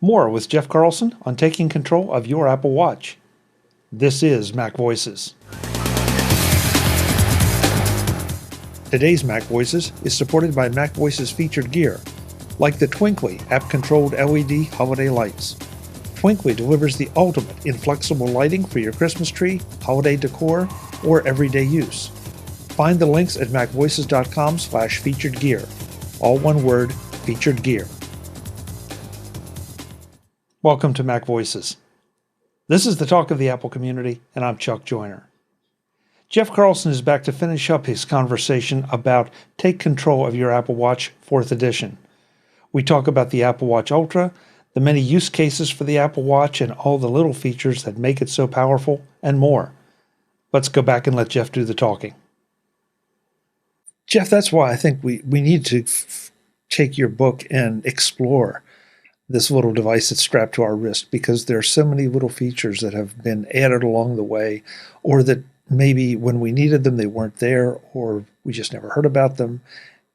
More with Jeff Carlson on taking control of your Apple Watch. This is Mac Voices. Today's Mac Voices is supported by MacVoices Featured Gear, like the Twinkly app-controlled LED holiday lights. Twinkly delivers the ultimate in flexible lighting for your Christmas tree, holiday decor, or everyday use. Find the links at macvoices.com/featured gear. All one word, featured gear. Welcome to Mac Voices. This is the talk of the Apple community, and I'm Chuck Joyner. Jeff Carlson is back to finish up his conversation about Take Control of Your Apple Watch 4th edition. We talk about the Apple Watch Ultra, the many use cases for the Apple Watch, and all the little features that make it so powerful, and more. Let's go back and let Jeff do the talking. Jeff, that's why I think we need to take your book and explore this little device that's strapped to our wrist, because there are so many little features that have been added along the way, or that maybe when we needed them, they weren't there, or we just never heard about them.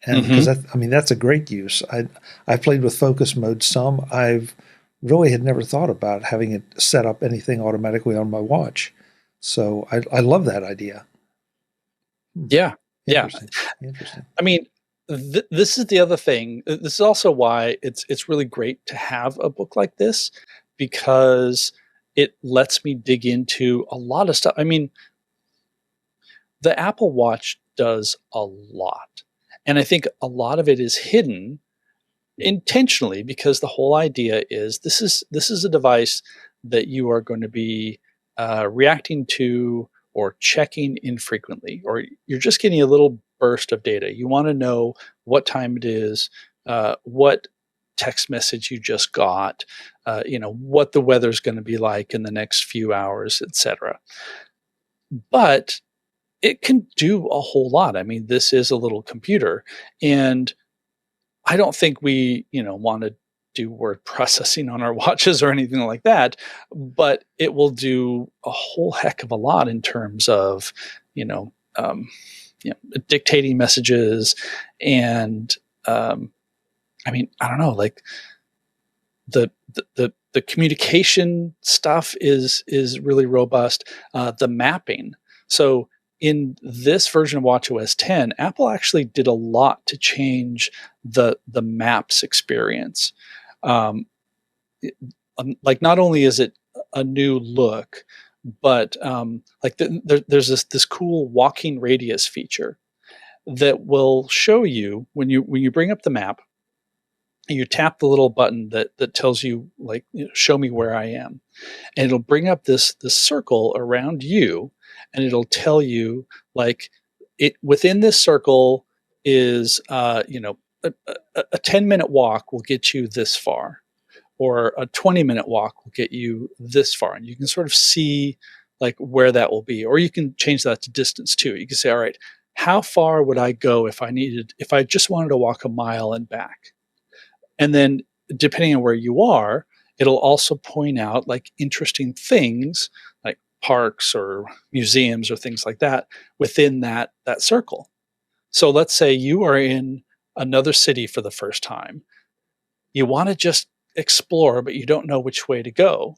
And because that's a great use. I've played with focus mode some. I've really had never thought about having it set up anything automatically on my watch. So I love that idea. Yeah. Interesting. I mean, this is the other thing. This is also why it's really great to have a book like this, because it lets me dig into a lot of stuff. I mean, the Apple Watch does a lot. And I think a lot of it is hidden intentionally, because the whole idea is this is a device that you are going to be reacting to or checking infrequently, or you're just getting a little burst of data. You want to know what time it is, what text message you just got, what the weather's going to be like in the next few hours, etc. But it can do a whole lot. I mean, this is a little computer, and I don't think we, want to do word processing on our watches or anything like that, but it will do a whole heck of a lot in terms of, dictating messages. And, I don't know, like the communication stuff is really robust. The mapping. So in this version of watchOS 10, Apple actually did a lot to change the maps experience. Like, not only is it a new look, but there's this cool walking radius feature that will show you when you bring up the map, you tap the little button that tells you, show me where I am, and it'll bring up this circle around you, and it'll tell you within this circle is a 10-minute walk will get you this far, or a 20-minute walk will get you this far, and you can sort of see where that will be. Or you can change that to distance too. You can say, all right, how far would I go if I just wanted to walk a mile and back? And then depending on where you are, it'll also point out interesting things like parks or museums or things like that within that circle. So let's say you are in another city for the first time. You want to just explore, but you don't know which way to go.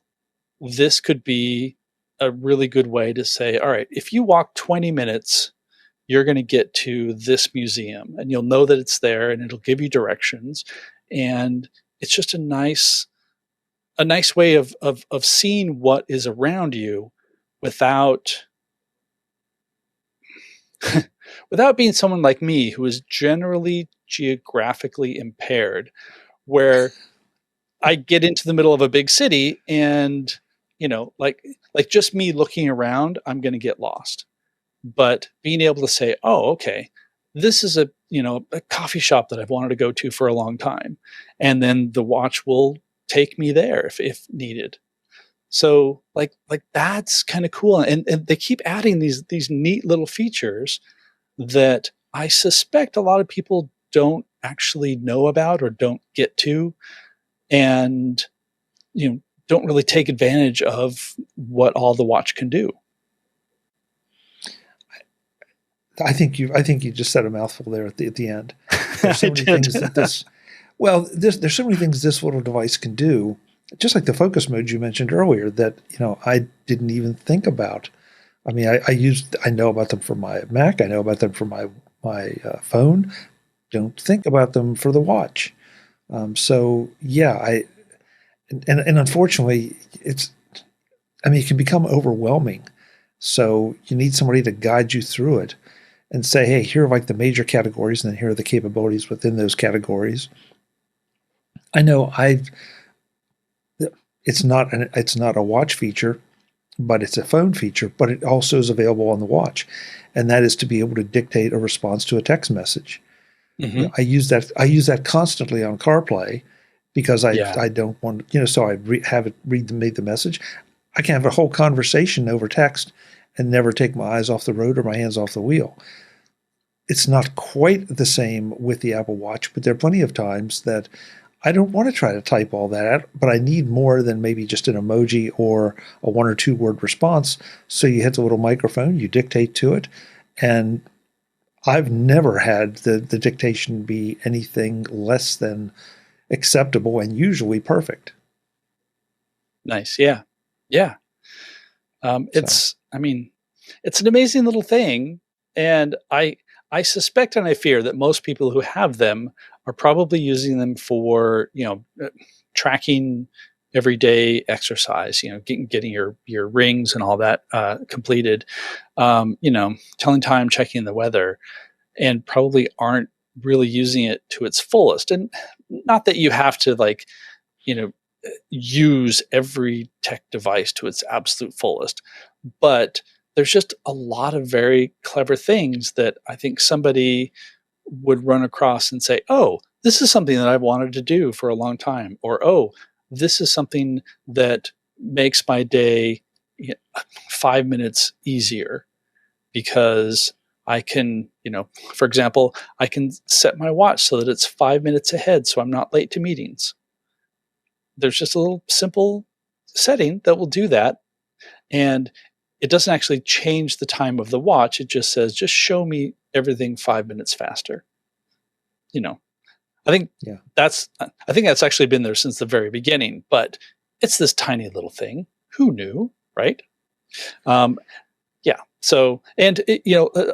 This could be a really good way to say, all right, if you walk 20 minutes, you're going to get to this museum, and you'll know that it's there, and it'll give you directions. And it's just a nice way of seeing what is around you without being someone like me, who is generally geographically impaired, where I get into the middle of a big city and, just me looking around, I'm going to get lost. But being able to say, oh, okay, this is a coffee shop that I've wanted to go to for a long time. And then the watch will take me there if needed. So that's kind of cool. And they keep adding these neat little features that I suspect a lot of people don't actually know about or don't get to, and don't really take advantage of what all the watch can do. I think you just said a mouthful there at the end. There's so many things that there's so many things this little device can do just like the focus modes you mentioned earlier that, I didn't even think about. I mean, I know about them for my Mac. I know about them for my phone. Don't think about them for the watch. So yeah, and unfortunately, it can become overwhelming. So you need somebody to guide you through it and say, hey, here are like the major categories, and then here are the capabilities within those categories. I know it's not a watch feature, but it's a phone feature, but it also is available on the watch. And that is to be able to dictate a response to a text message. Mm-hmm. I use that constantly on CarPlay because Yeah. I don't want, so I have it read the message. I can have a whole conversation over text and never take my eyes off the road or my hands off the wheel. It's not quite the same with the Apple Watch, but there are plenty of times that I don't want to try to type all that out, but I need more than maybe just an emoji or a 1 or 2 word response. So you hit the little microphone, you dictate to it, and I've never had the dictation be anything less than acceptable and usually perfect. Nice. Yeah. Yeah. It's an amazing little thing. And I suspect and I fear that most people who have them are probably using them for, tracking everyday exercise, getting your rings and all that completed, telling time, checking the weather, and probably aren't really using it to its fullest. And not that you have to use every tech device to its absolute fullest, but there's just a lot of very clever things that I think somebody would run across and say, oh, this is something that I've wanted to do for a long time. Or, oh, this is something that makes my day 5 minutes easier because I can, for example, I can set my watch so that it's 5 minutes ahead so I'm not late to meetings. There's just a little simple setting that will do that. And it doesn't actually change the time of the watch. It just says, just show me everything 5 minutes faster. I think Yeah. I think that's actually been there since the very beginning, but it's this tiny little thing. Who knew, right? Yeah. So, and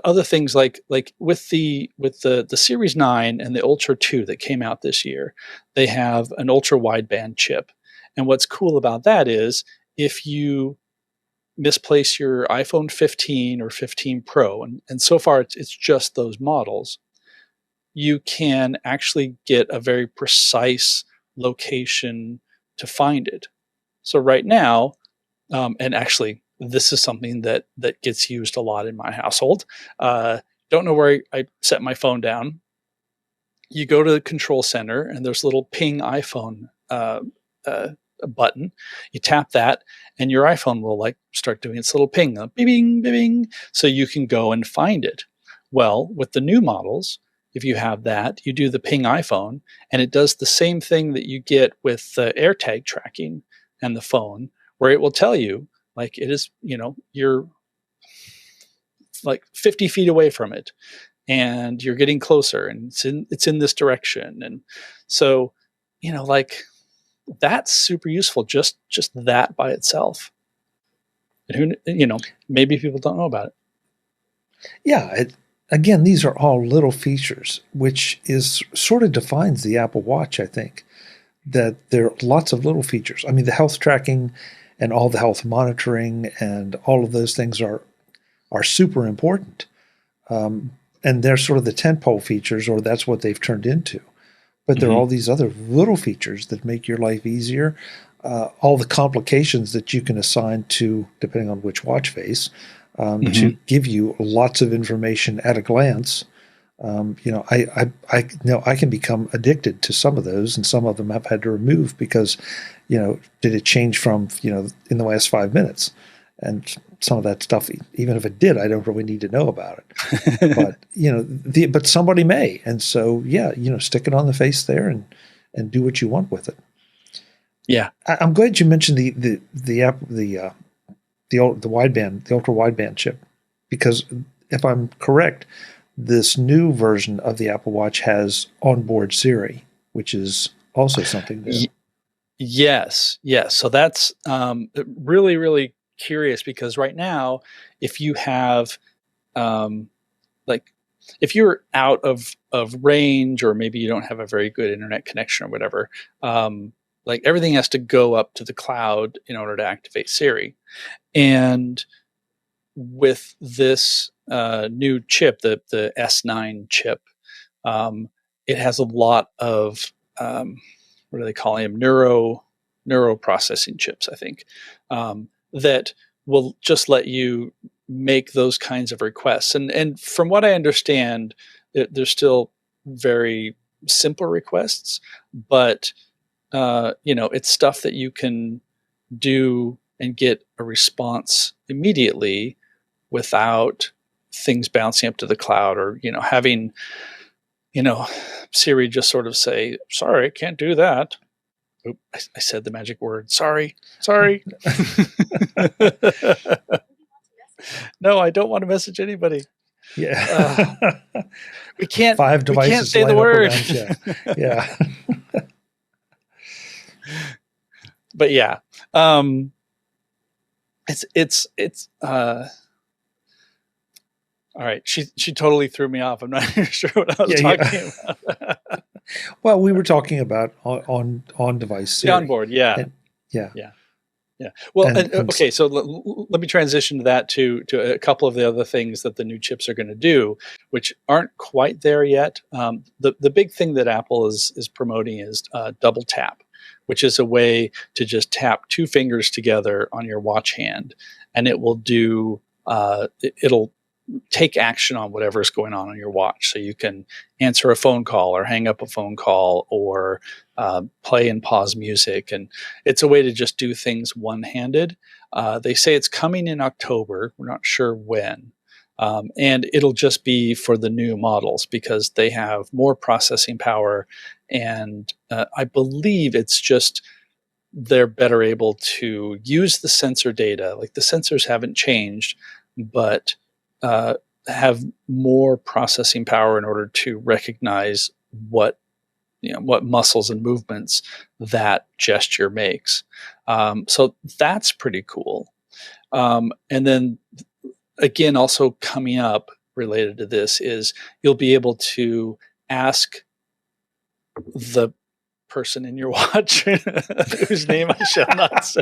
other things like with the Series 9 and the Ultra 2 that came out this year, they have an ultra wideband chip. And what's cool about that is if you misplace your iPhone 15 or 15 Pro, and so far it's just those models, you can actually get a very precise location to find it. So right now, and actually this is something that gets used a lot in my household. Don't know where I set my phone down. You go to the control center and there's a little ping iPhone button. You tap that and your iPhone will start doing its little ping, bing, bing, so you can go and find it. Well, with the new models, if you have that, you do the ping iPhone and it does the same thing that you get with the AirTag tracking and the phone, where it will tell you it is, you're 50 feet away from it and you're getting closer and it's in this direction. And so, that's super useful, just that by itself. And maybe people don't know about it. Yeah. Again, these are all little features, which is sort of defines the Apple Watch, I think, that there are lots of little features. I mean, the health tracking and all the health monitoring and all of those things are super important. And they're sort of the tentpole features, or that's what they've turned into. But there are all these other little features that make your life easier. All the complications that you can assign to, depending on which watch face, to give you lots of information at a glance. I know I can become addicted to some of those, and some of them I've had to remove because, did it change from, in the last 5 minutes? And some of that stuff, even if it did, I don't really need to know about it. But, but somebody may. And so, yeah, stick it on the face there and do what you want with it. Yeah. I'm glad you mentioned the wideband, the ultra wideband chip, because if I'm correct, this new version of the Apple Watch has onboard Siri, which is also something new. Yes, yes. So that's really, really curious because right now, if you have like if you're out of range, or maybe you don't have a very good internet connection or whatever, like everything has to go up to the cloud in order to activate Siri. And with this new chip, the S9 chip, um, it has a lot of what are they calling them? Neuro processing chips, I think, that will just let you make those kinds of requests. And from what I understand, they're still very simple requests, but it's stuff that you can do and get a response immediately without things bouncing up to the cloud, or having Siri just sort of say, "Sorry, can't do that." Oop, I said the magic word. Sorry. No, I don't want to message anybody. Yeah. We can't. 5 We can't devices say the line up word. around you. Yeah. But yeah, it's all right. She totally threw me off. I'm not even sure what I was talking about. Well, we were talking about on device Siri. The onboard, yeah. And, yeah. Well, okay. So let me transition to that to a couple of the other things that the new chips are going to do, which aren't quite there yet. The big thing that Apple is promoting is double tap, which is a way to just tap 2 fingers together on your watch hand, and it will do. It'll take action on whatever's going on your watch. So you can answer a phone call or hang up a phone call, or play and pause music. And it's a way to just do things one-handed. They say it's coming in October. We're not sure when. And it'll just be for the new models because they have more processing power. And I believe it's just they're better able to use the sensor data. Like the sensors haven't changed, but have more processing power in order to recognize what muscles and movements that gesture makes. So that's pretty cool. And then again, also coming up related to this is you'll be able to ask the person in your watch whose name I shall not say.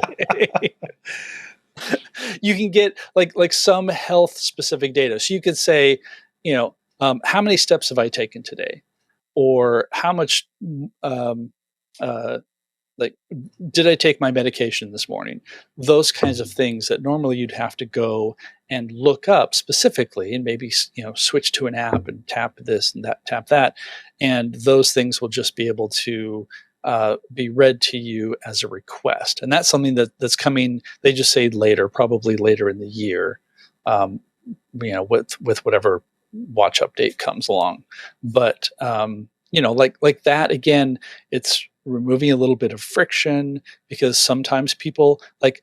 You can get like some health specific data. So you could say, how many steps have I taken today, or how much, like, did I take my medication this morning? Those kinds of things that normally you'd have to go and look up specifically, and maybe switch to an app and tap this and that, tap that, and those things will just be able to be read to you as a request. And that's something that's coming. They just say later, probably later in the year, with whatever watch update comes along. But like that again, it's removing a little bit of friction, because sometimes people I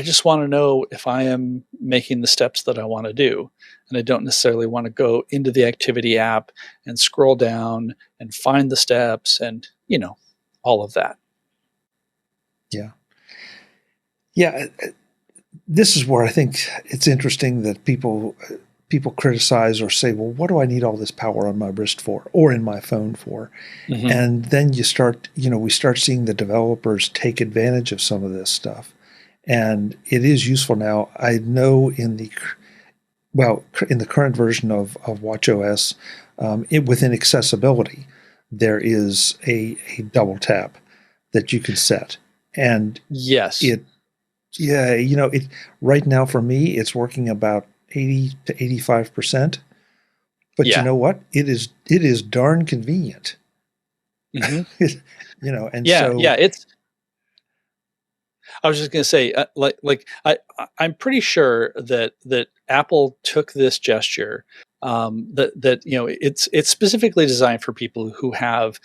just want to know if I am making the steps that I want to do. And I don't necessarily want to go into the activity app and scroll down and find the steps and, all of that. Yeah. Yeah. This is where I think it's interesting that people criticize or say, well, what do I need all this power on my wrist for, or in my phone for? Mm-hmm. And then we start seeing the developers take advantage of some of this stuff. And it is useful now. I know in the current version of watchOS, within accessibility, there is a double tap that you can set. And yes, right now for me, it's working about 80 to 85%. But you know what? It is darn convenient. Mm-hmm. And it's. I was just going to say, I'm pretty sure that Apple took this gesture, it's specifically designed for people who have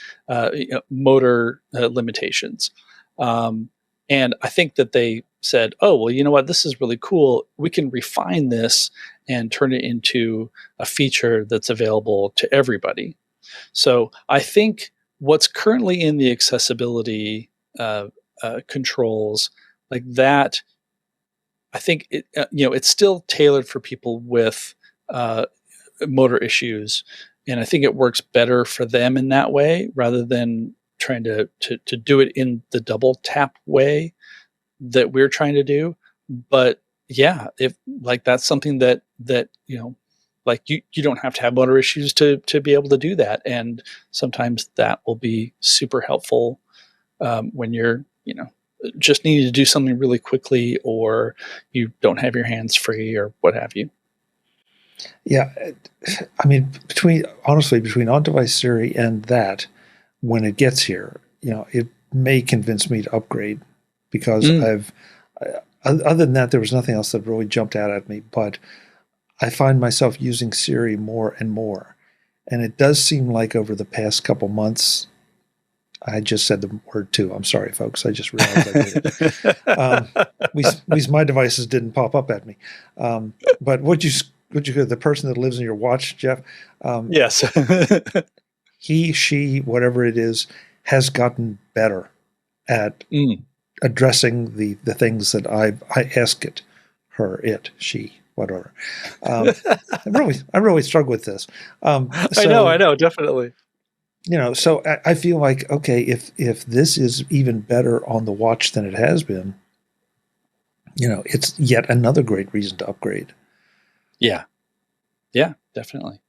motor limitations, and I think that they said, oh well, you know what, this is really cool. We can refine this and turn it into a feature that's available to everybody. So I think what's currently in the accessibility controls like that. I think it's still tailored for people with motor issues, and I think it works better for them in that way rather than trying to do it in the double tap way that we're trying to do. But yeah, if like that's something that like you don't have to have motor issues to be able to do that, and sometimes that will be super helpful when you're just needing to do something really quickly, or you don't have your hands free, or what have you. Yeah, I mean, between on-device Siri and that, when it gets here, it may convince me to upgrade because other than that, there was nothing else that really jumped out at me. But I find myself using Siri more and more, and it does seem like over the past couple months. I just said the word too. I'm sorry, folks. I just realized I did it. At least my devices didn't pop up at me. But the person that lives in your watch, Jeff? Yes. He, she, whatever it is, has gotten better at addressing the things that I ask it, her, it, she, whatever. I really struggle with this. I know, definitely. So I feel like, okay, if this is even better on the watch than it has been, it's yet another great reason to upgrade. Yeah, definitely.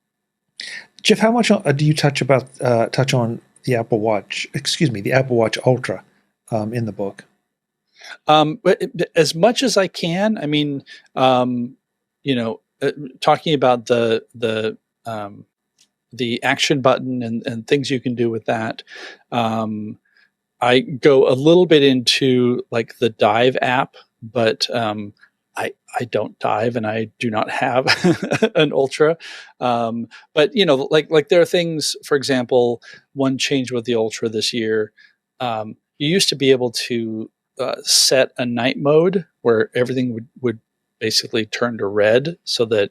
Jeff, how much do you touch on the Apple Watch? Excuse me, the Apple Watch Ultra in the book? But as much as I can. I mean, talking about the action button and things you can do with that. I go a little bit into like the Dive app, but I don't dive and I do not have an Ultra. But like there are things, for example, one change with the Ultra this year. You used to be able to set a night mode where everything would basically turn to red, so that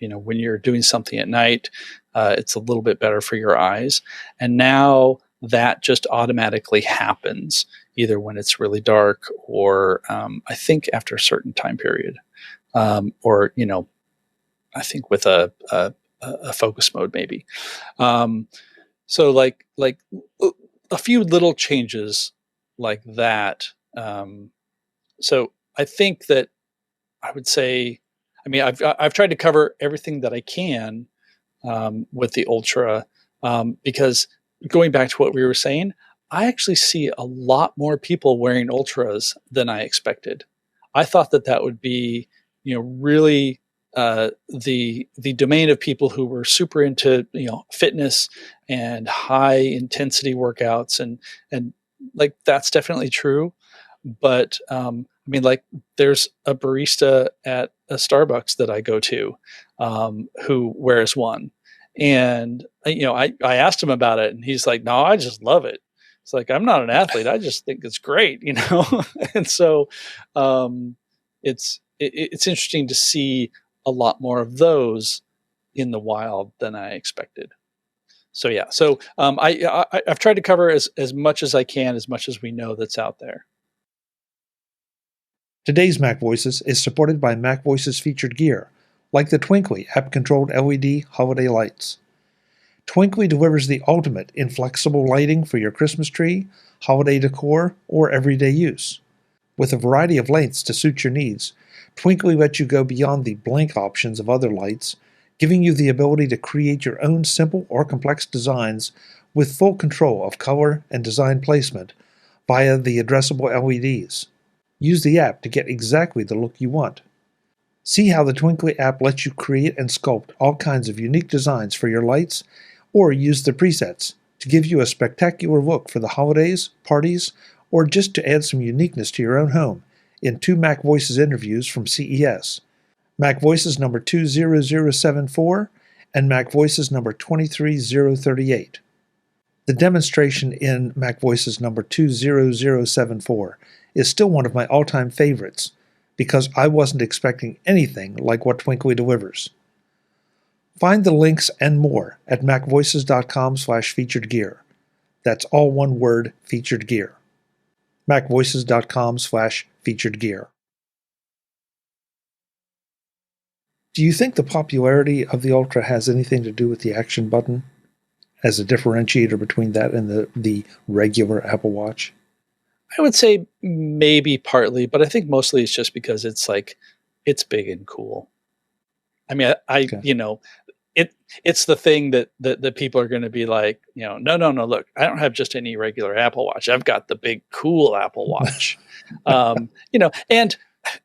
when you're doing something at night, it's a little bit better for your eyes. And now that just automatically happens, either when it's really dark or I think after a certain time period, or I think with a focus mode maybe. So like a few little changes like that. So I think that I would say, I mean, I've tried to cover everything that I can with the Ultra, because going back to what we were saying, I actually see a lot more people wearing Ultras than I expected. I thought that would be, really the domain of people who were super into fitness and high intensity workouts, and like that's definitely true. But I mean, like, there's a barista at a Starbucks that I go to who wears one. And, I asked him about it, and he's like, no, I just love it. It's like, I'm not an athlete. I just think it's great, And so it's interesting to see a lot more of those in the wild than I expected. So, yeah. So I've tried to cover as much as I can, as much as we know that's out there. Today's Mac Voices is supported by MacVoices Featured Gear, like the Twinkly app-controlled LED holiday lights. Twinkly delivers the ultimate in flexible lighting for your Christmas tree, holiday decor, or everyday use. With a variety of lengths to suit your needs, Twinkly lets you go beyond the blank options of other lights, giving you the ability to create your own simple or complex designs with full control of color and design placement via the addressable LEDs. Use the app to get exactly the look you want. See how the Twinkly app lets you create and sculpt all kinds of unique designs for your lights, or use the presets to give you a spectacular look for the holidays, parties, or just to add some uniqueness to your own home in 2 Mac Voices interviews from CES, Mac Voices number 20074 and Mac Voices number 23038. The demonstration in Mac Voices number 20074 is still one of my all-time favorites because I wasn't expecting anything like what Twinkly delivers. Find the links and more at macvoices.com/featuredgear. That's all one word, featured gear. MacVoices.com/featured gear. Do you think the popularity of the Ultra has anything to do with the action button as a differentiator between that and the regular Apple Watch? I would say maybe partly, but I think mostly it's just because it's like, it's big and cool. I mean, Okay. it's the thing that people are going to be like, no, look, I don't have just any regular Apple Watch. I've got the big cool Apple Watch. And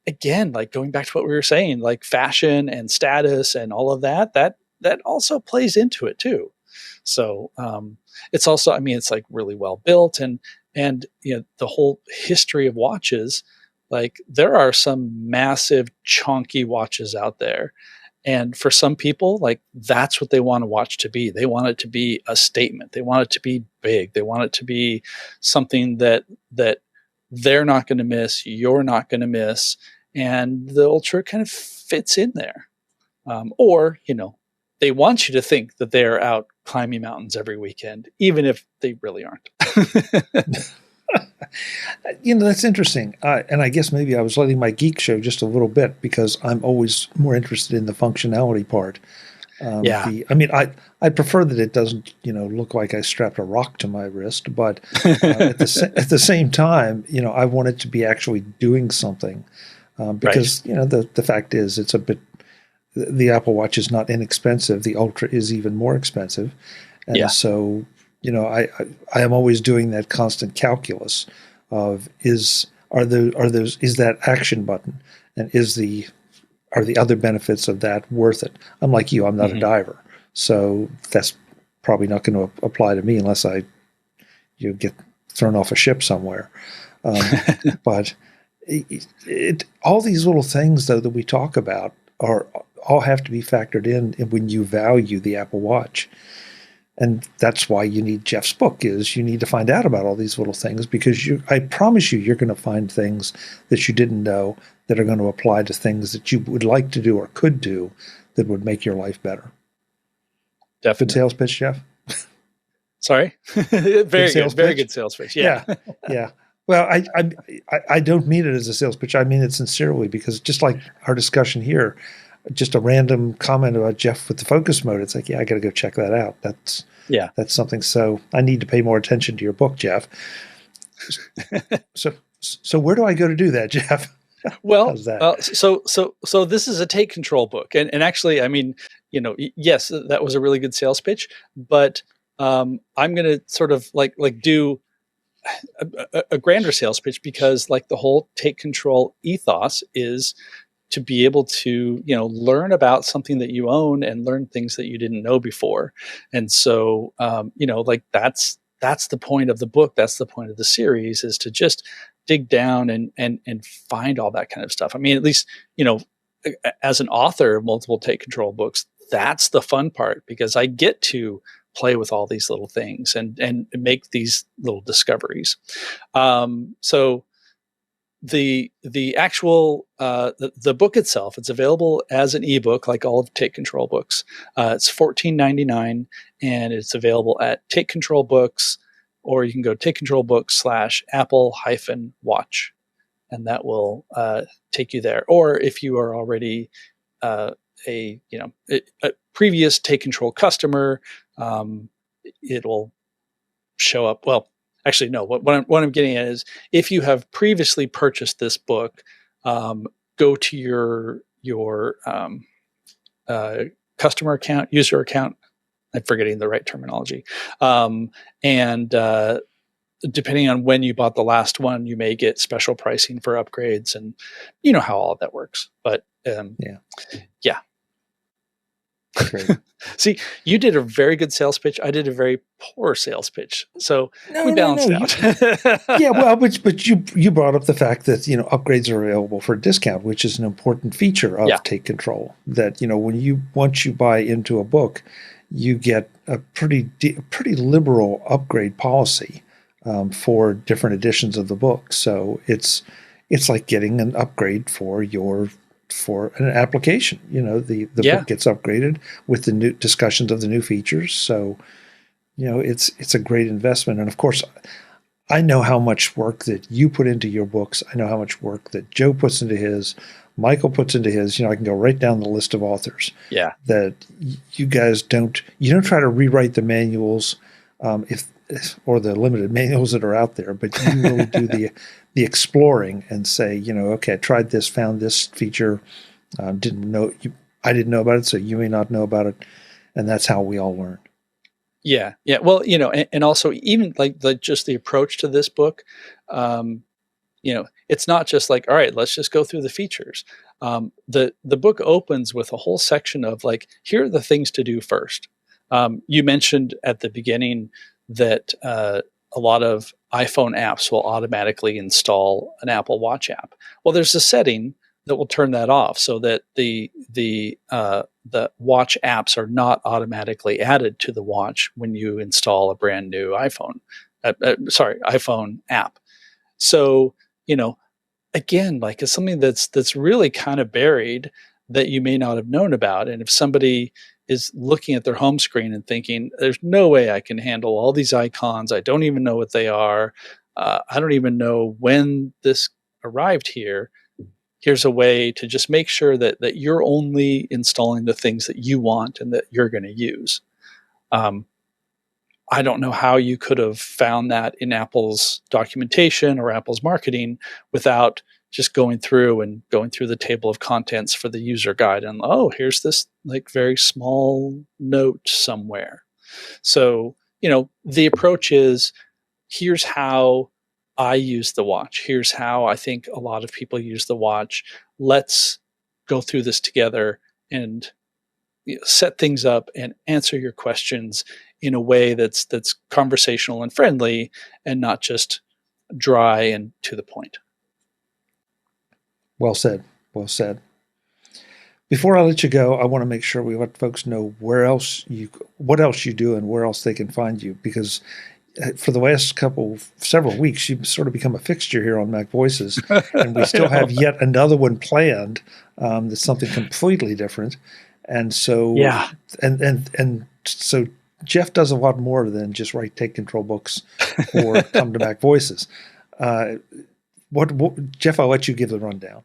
again, like going back to what we were saying, like fashion and status and all of that also plays into it too. So it's also, I mean, it's like really well built, and the whole history of watches, like there are some massive chunky watches out there. And for some people, like that's what they want a watch to be. They want it to be a statement. They want it to be big. They want it to be something that they're not going to miss, you're not going to miss, and the Ultra kind of fits in there. Or they want you to think that they're out climbing mountains every weekend, even if they really aren't. That's interesting. And I guess maybe I was letting my geek show just a little bit because I'm always more interested in the functionality part. I prefer that it doesn't, look like I strapped a rock to my wrist, but at the same time, I want it to be actually doing something because, the fact is it's a bit, the Apple Watch is not inexpensive. The Ultra is even more expensive. And so, I am always doing that constant calculus of is that action button and are the other benefits of that worth it? Unlike you, I'm not a diver, so that's probably not going to apply to me unless I get thrown off a ship somewhere. But all these little things though that we talk about all have to be factored in when you value the Apple Watch. And that's why you need Jeff's book, is you need to find out about all these little things, because I promise you're going to find things that you didn't know that are going to apply to things that you would like to do or could do that would make your life better. Definitely. Good sales pitch, Jeff? Sorry? Very good sales pitch. Yeah. Yeah. Well, I don't mean it as a sales pitch. I mean it sincerely, because just like our discussion here, just a random comment about Jeff with the focus mode, it's like, I got to go check that out. That's something. So I need to pay more attention to your book, Jeff. So where do I go to do that, Jeff? Well, so this is a take control book, and actually, I mean, yes, that was a really good sales pitch, but I'm going to sort of like do a grander sales pitch, because like the whole take control ethos is to be able to, learn about something that you own and learn things that you didn't know before. And so, like that's the point of the book. That's the point of the series, is to just dig down and find all that kind of stuff. I mean, at least, as an author of multiple take control books, that's the fun part, because I get to play with all these little things and make these little discoveries. So the actual the book itself, it's available as an ebook, like all of Take Control books. It's $14.99, and it's available at Take Control Books, or you can go takecontrolbooks/Apple-Watch, and that will take you there. Or if you are already a previous Take Control customer, it'll show up. Well, actually, no. What I'm getting at is, if you have previously purchased this book, go to your customer account, user account. I'm forgetting the right terminology. And depending on when you bought the last one, you may get special pricing for upgrades, and you know how all of that works. But yeah. Great. See, you did a very good sales pitch. I did a very poor sales pitch. So we balanced out. Yeah, well, but you brought up the fact that, upgrades are available for a discount, which is an important feature of Take Control. That, once you buy into a book, you get a pretty liberal upgrade policy for different editions of the book. So it's like getting an upgrade for an application. The book gets upgraded with the new discussions of the new features. So, it's a great investment. And of course, I know how much work that you put into your books. I know how much work that Joe puts into his, Michael puts into his. I can go right down the list of authors. Yeah. That you guys don't try to rewrite the manuals, or the limited manuals that are out there, but you really do the exploring and say, okay, I tried this, found this feature, I didn't know about it, so you may not know about it, and that's how we all learn. Yeah. Well, and also even like just the approach to this book, it's not just like, all right, let's just go through the features. The book opens with a whole section of like, here are the things to do first. You mentioned at the beginning that a lot of iPhone apps will automatically install an Apple Watch app. Well, there's a setting that will turn that off so that the watch apps are not automatically added to the watch when you install a brand new iPhone app. So, again, like it's something that's really kind of buried that you may not have known about. And if somebody is looking at their home screen and thinking, there's no way I can handle all these icons. I don't even know what they are. I don't even know when this arrived here. Here's a way to just make sure that you're only installing the things that you want and that you're going to use. I don't know how you could have found that in Apple's documentation or Apple's marketing without just going through the table of contents for the user guide and, oh, here's this like very small note somewhere. So, the approach is, here's how I use the watch. Here's how I think a lot of people use the watch. Let's go through this together and set things up and answer your questions in a way that's conversational and friendly and not just dry and to the point. Well said. Well said. Before I let you go, I want to make sure we let folks know what else you do and where else they can find you, because for the last several weeks, you've sort of become a fixture here on MacVoices, and we still have yet another one planned. That's something completely different. And so, yeah. And so Jeff does a lot more than just write Take Control books or come to MacVoices. Jeff, I'll let you give the rundown.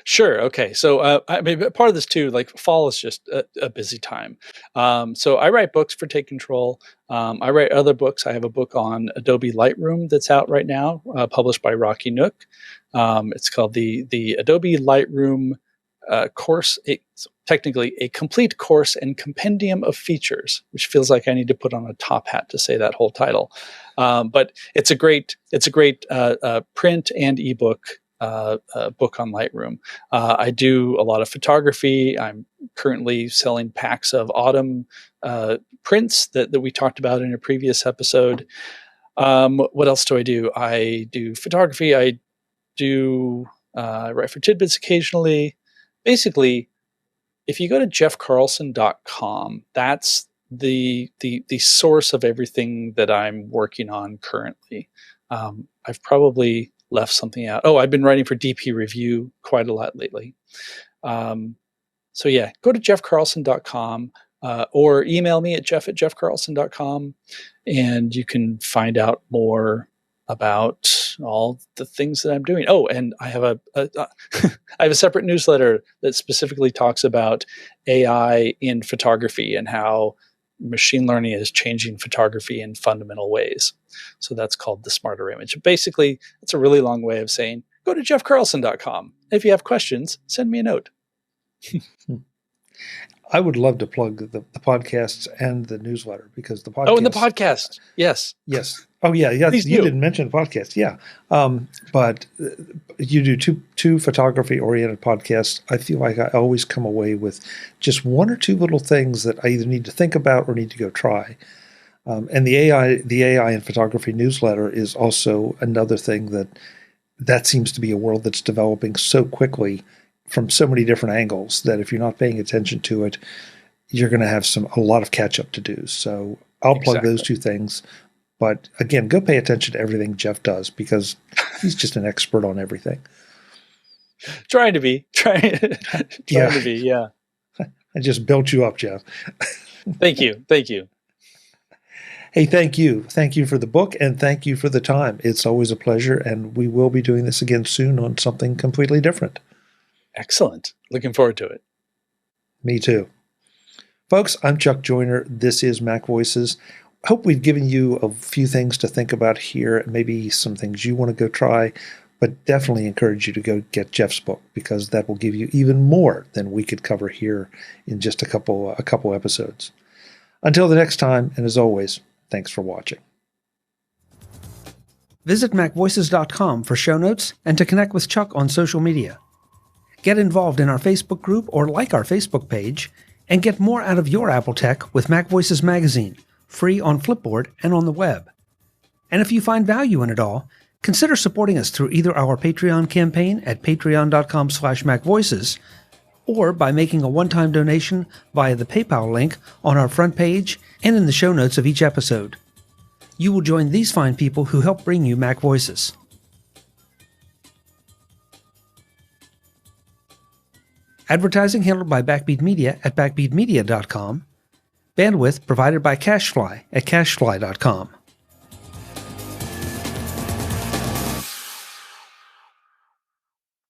Sure. Okay. So, part of this too, like fall is just a busy time. So I write books for Take Control. I write other books. I have a book on Adobe Lightroom that's out right now, published by Rocky Nook. It's called the Adobe Lightroom course. Technically a complete course and compendium of features, which feels like I need to put on a top hat to say that whole title. But it's a great print and ebook book on Lightroom. I do a lot of photography. I'm currently selling packs of autumn prints that we talked about in a previous episode. What else do? I do photography. I write for Tidbits occasionally. Basically, if you go to jeffcarlson.com, that's the source of everything that I'm working on currently. I've probably left something out. Oh, I've been writing for DP Review quite a lot lately. So yeah, go to jeffcarlson.com or email me at jeff@jeffcarlson.com, and you can find out more about all the things that I'm doing. Oh, and I have I have a separate newsletter that specifically talks about AI in photography and how machine learning is changing photography in fundamental ways. So that's called The Smarter Image. Basically, it's a really long way of saying, go to jeffcarlson.com. If you have questions, send me a note. I would love to plug the podcasts and the newsletter, because the podcast. Oh, and the podcast. Yes. Yes. Oh, yeah. Yes. You didn't mention podcasts. Yeah. But you do two photography-oriented podcasts. I feel like I always come away with just one or two little things that I either need to think about or need to go try. And the AI in photography newsletter is also another thing that seems to be a world that's developing so quickly from so many different angles that if you're not paying attention to it, you're going to have a lot of catch up to do. So I'll plug those two things. But again, go pay attention to everything Jeff does, because he's just an expert on everything. Trying to be. Yeah. I just built you up, Jeff. Thank you. Hey, thank you. Thank you for the book, and thank you for the time. It's always a pleasure, and we will be doing this again soon on something completely different. Excellent. Looking forward to it. Me too. Folks, I'm Chuck Joyner. This is Mac Voices. Hope we've given you a few things to think about here, maybe some things you want to go try, but definitely encourage you to go get Jeff's book, because that will give you even more than we could cover here in just a couple episodes. Until the next time, and as always, thanks for watching. Visit MacVoices.com for show notes and to connect with Chuck on social media. Get involved in our Facebook group or like our Facebook page, and get more out of your Apple tech with Mac Voices Magazine, free on Flipboard and on the web. And if you find value in it all, consider supporting us through either our Patreon campaign at patreon.com/MacVoices, or by making a one-time donation via the PayPal link on our front page and in the show notes of each episode. You will join these fine people who help bring you Mac Voices. Advertising handled by Backbeat Media at backbeatmedia.com. Bandwidth provided by CacheFly at cachefly.com.